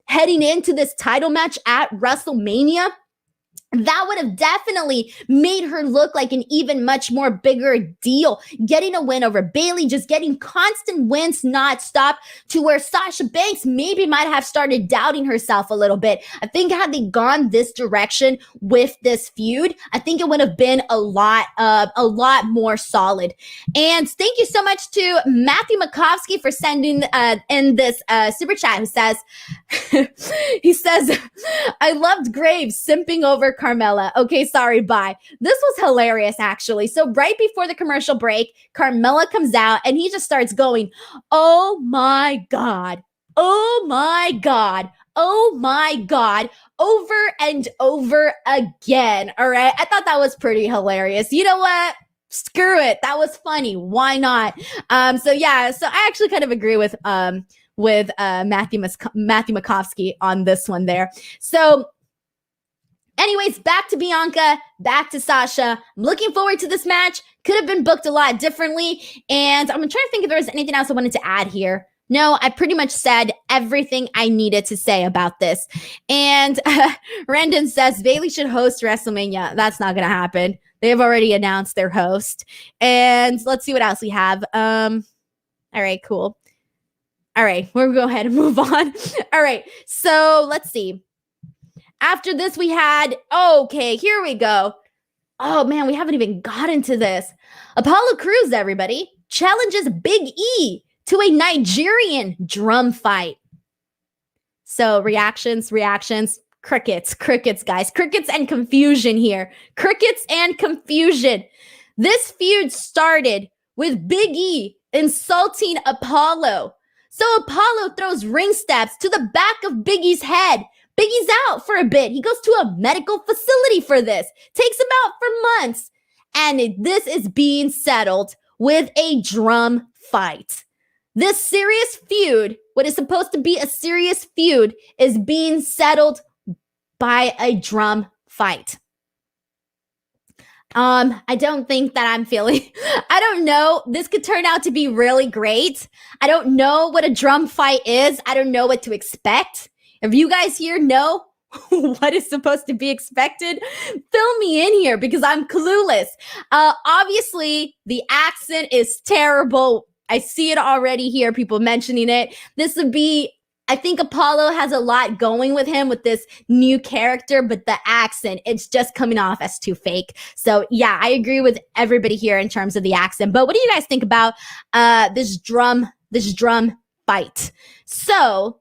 heading into this title match at WrestleMania? That would have definitely made her look like an even much more bigger deal. Getting a win over Bayley, just getting constant wins, not stop, to where Sasha Banks maybe might have started doubting herself a little bit. I think had they gone this direction with this feud, I think it would have been a lot more solid. And thank you so much to Matthew Makovsky for sending in this super chat, who says, he says, I loved Graves simping over Carmella. Okay, sorry, bye. This was hilarious, actually. So right before the commercial break, Carmella comes out and he just starts going, oh my God, oh my God, oh my God, over and over again. All right. I thought that was pretty hilarious. You know what? Screw it. That was funny. Why not? So I actually kind of agree with Matthew Makovsky on this one there. So anyways, back to Bianca, back to Sasha. I'm looking forward to this match. Could have been booked a lot differently. And I'm trying to think if there was anything else I wanted to add here. No, I pretty much said everything I needed to say about this. And Randon says Bayley should host WrestleMania. That's not going to happen. They have already announced their host. And let's see what else we have. All right, cool. All right, we'll go ahead and move on. All right, so let's see. After this, we had, okay, here we go. Oh, man, we haven't even gotten to this. Apollo Crews, everybody, challenges Big E to a Nigerian drum fight. So reactions, crickets, guys. Crickets and confusion here. Crickets and confusion. This feud started with Big E insulting Apollo. So Apollo throws ring steps to the back of Big E's head. Big E's out for a bit. He goes to a medical facility for this. Takes him out for months. And this is being settled with a drum fight. This serious feud, what is supposed to be a serious feud, is being settled by a drum fight. I don't think that I'm feeling, I don't know. This could turn out to be really great. I don't know what a drum fight is. I don't know what to expect. If you guys here know what is supposed to be expected, fill me in here because I'm clueless. Obviously, the accent is terrible. I see it already here, people mentioning it. This would be, I think Apollo has a lot going with him with this new character, but the accent, it's just coming off as too fake. So yeah, I agree with everybody here in terms of the accent. But what do you guys think about this drum fight? So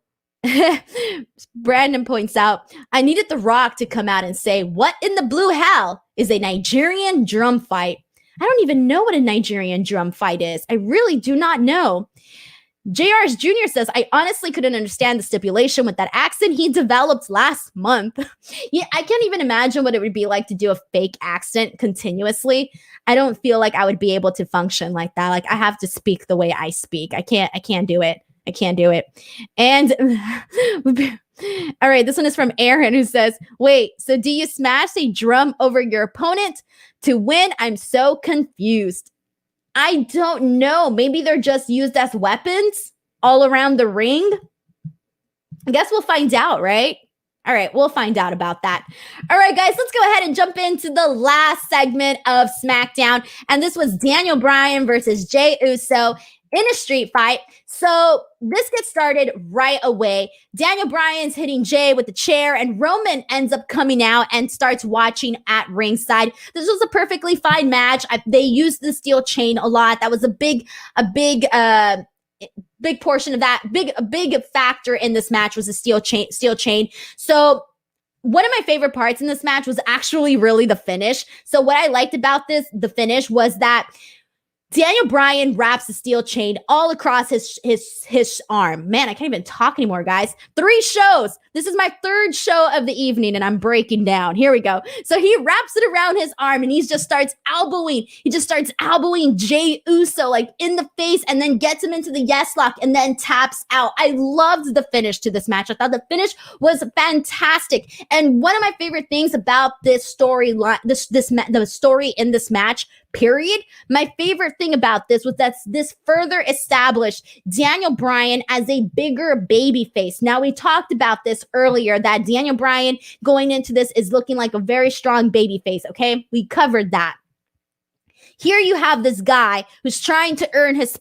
Brandon points out, I needed The Rock to come out and say, what in the blue hell is a Nigerian drum fight? I don't even know what a Nigerian drum fight is. I really do not know. JR's Jr. says, I honestly couldn't understand the stipulation with that accent he developed last month. Yeah, I can't even imagine what it would be like to do a fake accent continuously. I don't feel like I would be able to function like that. Like I have to speak the way I speak. I can't do it. I can't do it. And all right, this one is from Aaron who says, wait, so do you smash a drum over your opponent to win? I'm so confused. I don't know. Maybe they're just used as weapons all around the ring. I guess we'll find out, right? All right, we'll find out about that. All right, guys, let's go ahead and jump into the last segment of SmackDown. And this was Daniel Bryan versus Jey Uso in a street fight. So this gets started right away. Daniel Bryan's hitting Jey with the chair, and Roman ends up coming out and starts watching at ringside. This was a perfectly fine match. They used the steel chain a lot. That was a big portion of that. A big factor in this match was the steel chain. So one of my favorite parts in this match was actually really the finish. So what I liked about the finish was that Daniel Bryan wraps the steel chain all across his arm. Man, I can't even talk anymore, guys. 3 shows. This is my 3rd show of the evening, and I'm breaking down. Here we go. So he wraps it around his arm, and he just starts elbowing. He just starts elbowing Jey Uso like in the face, and then gets him into the yes lock, and then taps out. I loved the finish to this match. I thought the finish was fantastic. And one of my favorite things about this storyline, the story in this match, period. My favorite thing about this was that this further established Daniel Bryan as a bigger baby face. Now, we talked about this earlier, that Daniel Bryan going into this is looking like a very strong baby face, okay? We covered that. Here you have this guy who's trying to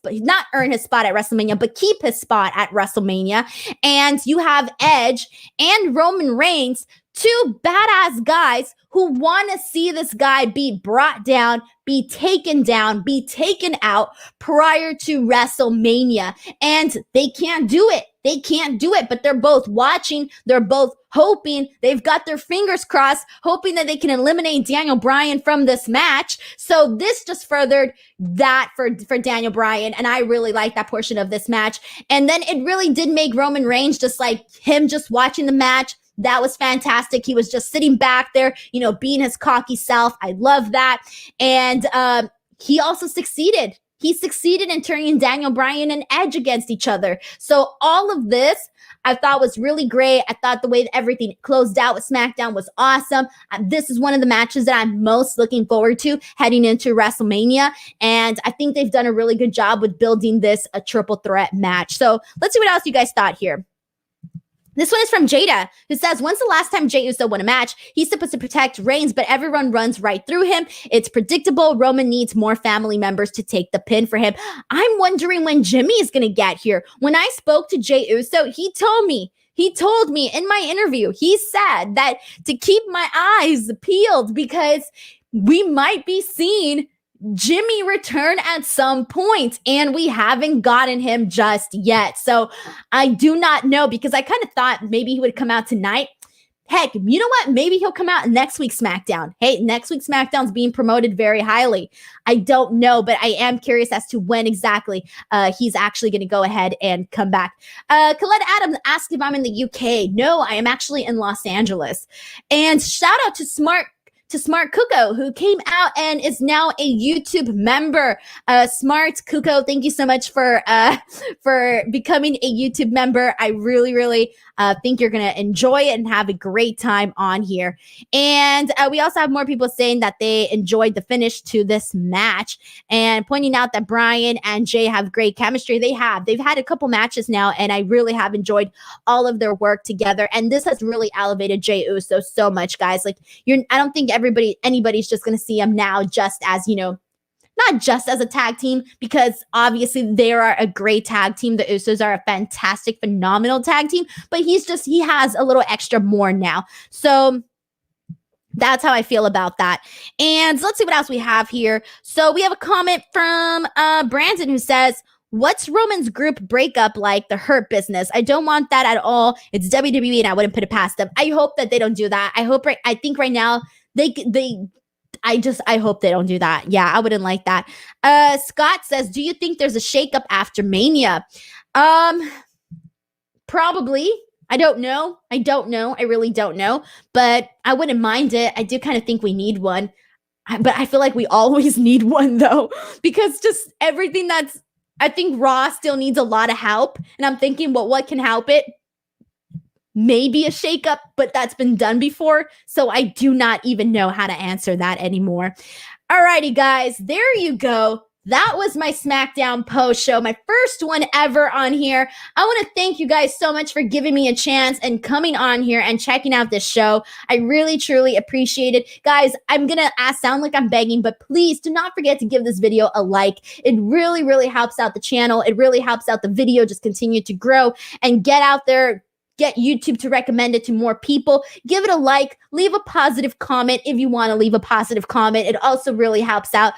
not earn his spot at WrestleMania, but keep his spot at WrestleMania. And you have Edge and Roman Reigns, 2 badass guys who want to see this guy be brought down, be taken down, be taken out prior to WrestleMania. And they can't do it. They can't do it, but they're both watching. They're both hoping, they've got their fingers crossed, hoping that they can eliminate Daniel Bryan from this match. So this just furthered that for Daniel Bryan, and I really like that portion of this match. And then it really did make Roman Reigns just like him just watching the match. That was fantastic. He was just sitting back there, being his cocky self. I love that. And he also succeeded. He succeeded in turning Daniel Bryan and Edge against each other. So all of this I thought was really great. I thought the way that everything closed out with SmackDown was awesome. This is one of the matches that I'm most looking forward to heading into WrestleMania. And I think they've done a really good job with building this a triple threat match. So let's see what else you guys thought here. This one is from Jada, who says, when's the last time Jey Uso won a match? He's supposed to protect Reigns, but everyone runs right through him. It's predictable. Roman needs more family members to take the pin for him. I'm wondering when Jimmy is going to get here. When I spoke to Jey Uso, he told me in my interview, he said that to keep my eyes peeled because we might be seeing Jimmy return at some point, and we haven't gotten him just yet. So I do not know, because I kind of thought maybe he would come out tonight. Heck, you know what? Maybe he'll come out in next week's SmackDown. Hey, next week's SmackDown's being promoted very highly. I don't know, but I am curious as to when exactly he's actually going to go ahead and come back. Colette Adams asked if I'm in the UK. No, I am actually in Los Angeles. And shout out to Smart Kuko, who came out and is now a YouTube member. Smart Kuko, thank you so much for becoming a YouTube member. I really think you're going to enjoy it and have a great time on here. And we also have more people saying that they enjoyed the finish to this match and pointing out that Bryan and Jay have great chemistry. They've had a couple matches now, and I really have enjoyed all of their work together. And this has really elevated Jey Uso so much, guys. Like, I don't think anybody's just going to see him now just as, not just as a tag team, because obviously they are a great tag team. The Usos are a fantastic, phenomenal tag team, but he has a little extra more now. So that's how I feel about that. And let's see what else we have here. So we have a comment from Brandon, who says, what's Roman's group breakup like? The Hurt Business. I don't want that at all. It's WWE, and I wouldn't put it past them. I hope that they don't do that. I think right now I hope they don't do that. Yeah, I wouldn't like that. Scott says, do you think there's a shakeup after Mania? Probably. I don't know. I really don't know, but I wouldn't mind it. I do kind of think we need one, but I feel like we always need one though, because just everything I think Raw still needs a lot of help, and I'm thinking, well, what can help it? Maybe a shakeup, but that's been done before. So I do not even know how to answer that anymore. Alrighty, guys, there you go. That was my SmackDown post show, my first one ever on here. I want to thank you guys so much for giving me a chance and coming on here and checking out this show. I really, truly appreciate it. Guys, I'm going to sound like I'm begging, but please do not forget to give this video a like. It really, really helps out the channel. It really helps out the video just continue to grow and get out there. Get YouTube to recommend it to more people. Give it a like. Leave a positive comment if you want to leave a positive comment. It also really helps out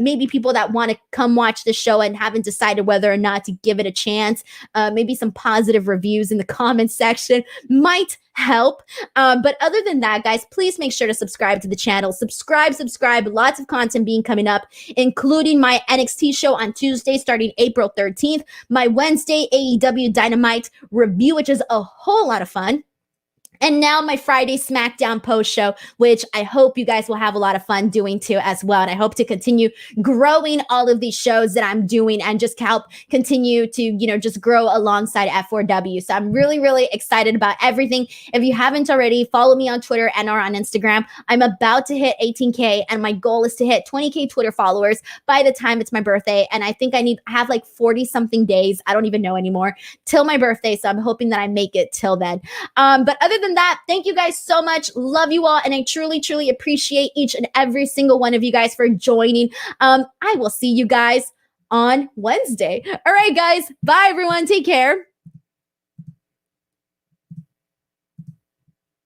maybe people that want to come watch the show and haven't decided whether or not to give it a chance. Maybe some positive reviews in the comment section might help. But other than that, guys, please make sure to subscribe to the channel. Subscribe. Lots of content being coming up, including my NXT show on Tuesday starting April 13th, my Wednesday AEW Dynamite review, which is a whole lot of fun. And now my Friday SmackDown post show, which I hope you guys will have a lot of fun doing too as well. And I hope to continue growing all of these shows that I'm doing and just help continue to, just grow alongside F4W. So I'm really, really excited about everything. If you haven't already, follow me on Twitter and or on Instagram. I'm about to hit 18K, and my goal is to hit 20K Twitter followers by the time it's my birthday. And I think I have like 40 something days. I don't even know anymore till my birthday. So I'm hoping that I make it till then. But other than that, thank you guys so much. Love you all, and I truly, truly appreciate each and every single one of you guys for joining. I will see you guys on Wednesday. All right, guys. Bye, everyone. Take care.